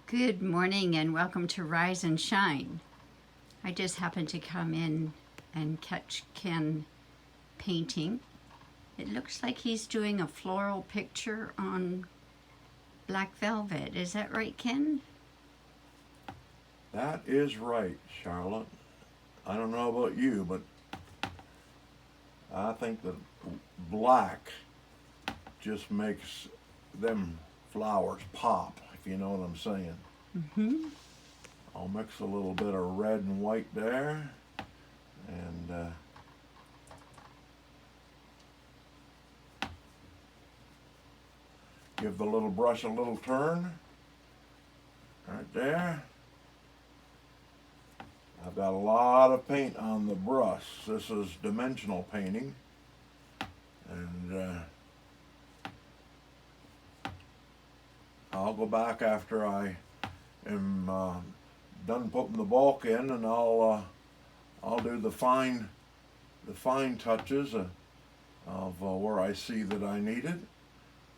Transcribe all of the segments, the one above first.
Good morning and welcome to Rise and Shine. I just happened to come in and catch Ken painting. It looks like he's doing a floral picture on black velvet. Is that right, Ken? That is right, Charlotte. I don't know about you, but I think that black just makes them flowers pop, if you know what I'm saying. Mm-hmm. I'll mix a little bit of red and white there, and give the little brush a little turn, right there. I've got a lot of paint on the brush. This is dimensional painting, and I'll go back after I am done putting the bulk in, and I'll do the fine touches of where I see that I need it.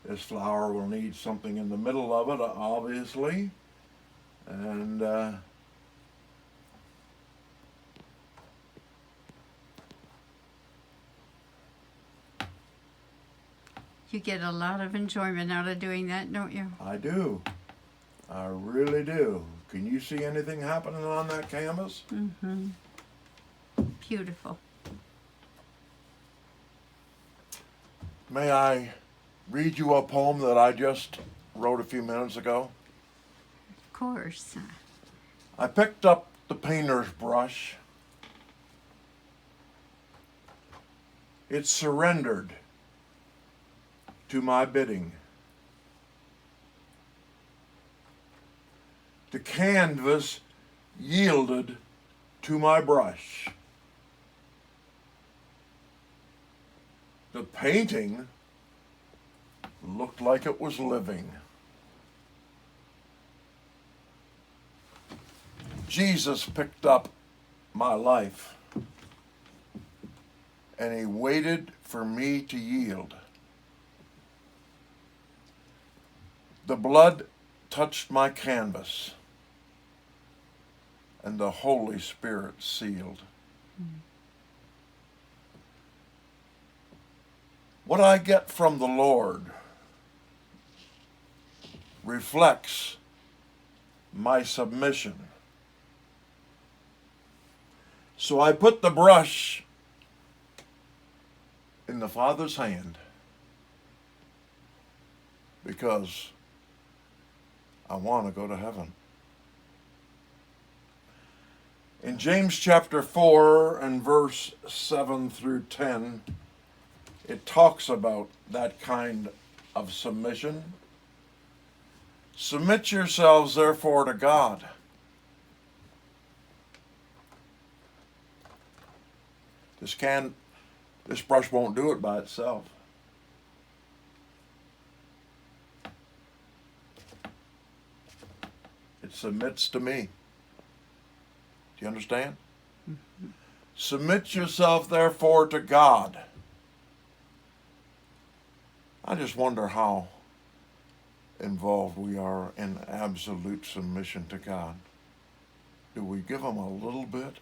This flower will need something in the middle of it, obviously, and You get a lot of enjoyment out of doing that, don't you? I do. I really do. Can you see anything happening on that canvas? Mm-hmm. Beautiful. May I read you a poem that I just wrote a few minutes ago? Of course. I picked up the painter's brush. It surrendered to my bidding. The canvas yielded to my brush. The painting looked like it was living. Jesus picked up my life, and he waited for me to yield. The blood touched my canvas, and the Holy Spirit sealed. What I get from the Lord reflects my submission. So I put the brush in the Father's hand because I want to go to heaven. In James chapter 4 and verse 7 through 10, it talks about that kind of submission. Submit yourselves therefore to God. This brush won't do it by itself. It submits to me. Do you understand? Mm-hmm. Submit yourself therefore to God. I just wonder how involved we are in absolute submission to God. Do we give him a little bit?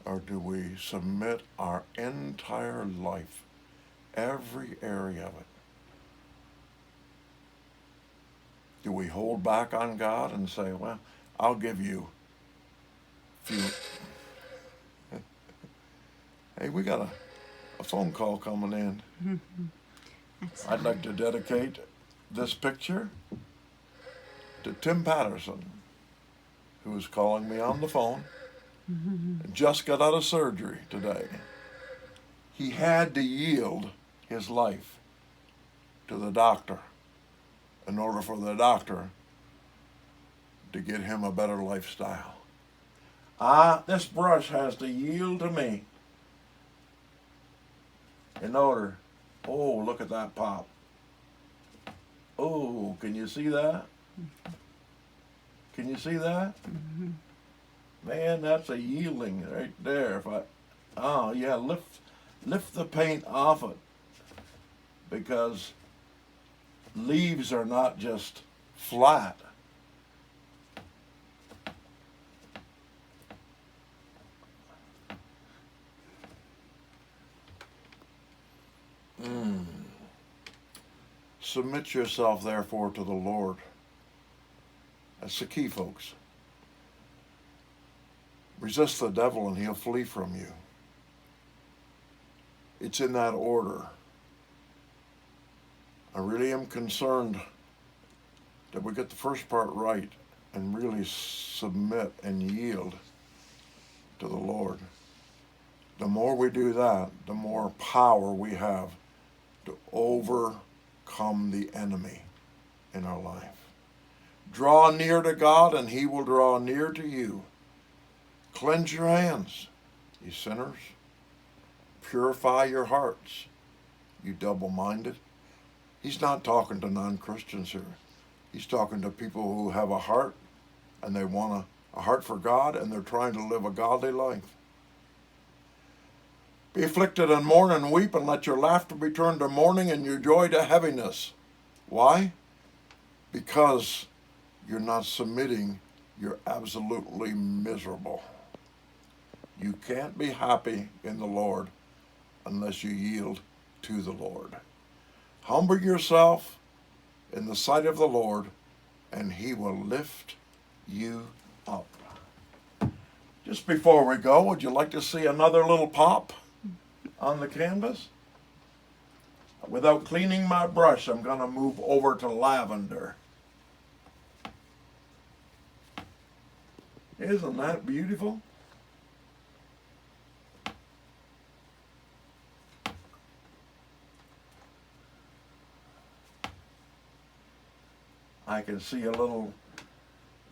Or do we submit our entire life, every area of it? Do we hold back on God and say, well, I'll give you a few. Hey, we got a phone call coming in. Mm-hmm. I'd like to dedicate this picture to Tim Patterson, who is calling me on the phone. And just got out of surgery today. He had to yield his life to the doctor in order for the doctor to get him a better lifestyle. This brush has to yield to me in order. Oh, look at that pop. Oh, can you see that? Can you see that? Mm-hmm. Man, that's a yielding right there. Lift the paint off it, because leaves are not just flat. Submit yourself, therefore, to the Lord. That's the key, folks. Resist the devil and he'll flee from you. It's in that order. I really am concerned that we get the first part right and really submit and yield to the Lord. The more we do that, the more power we have to overcome the enemy in our life. Draw near to God and he will draw near to you. Cleanse your hands, you sinners. Purify your hearts, you double-minded. He's not talking to non-Christians here. He's talking to people who have a heart and they want a heart for God and they're trying to live a godly life. Be afflicted and mourn and weep, and let your laughter be turned to mourning and your joy to heaviness. Why? Because you're not submitting. You're absolutely miserable. You can't be happy in the Lord unless you yield to the Lord. Humble yourself in the sight of the Lord, and he will lift you up. Just before we go, would you like to see another little pop on the canvas? Without cleaning my brush, I'm going to move over to lavender. Isn't that beautiful? I can see a little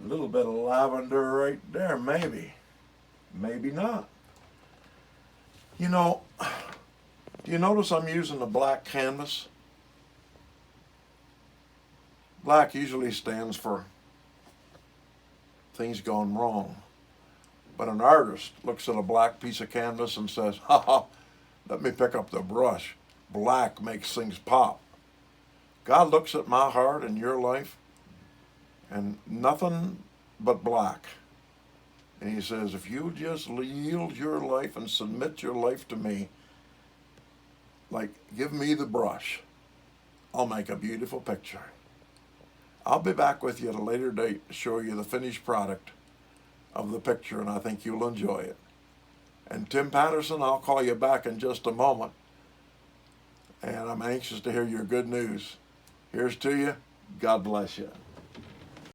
bit of lavender right there, maybe. Maybe not. You know, do you notice I'm using a black canvas? Black usually stands for things gone wrong. But an artist looks at a black piece of canvas and says, ha ha, let me pick up the brush. Black makes things pop. God looks at my heart and your life and nothing but black. And he says, if you just yield your life and submit your life to me, like give me the brush, I'll make a beautiful picture. I'll be back with you at a later date to show you the finished product of the picture, and I think you'll enjoy it. And Tim Patterson, I'll call you back in just a moment, and I'm anxious to hear your good news. Here's to you. God bless you.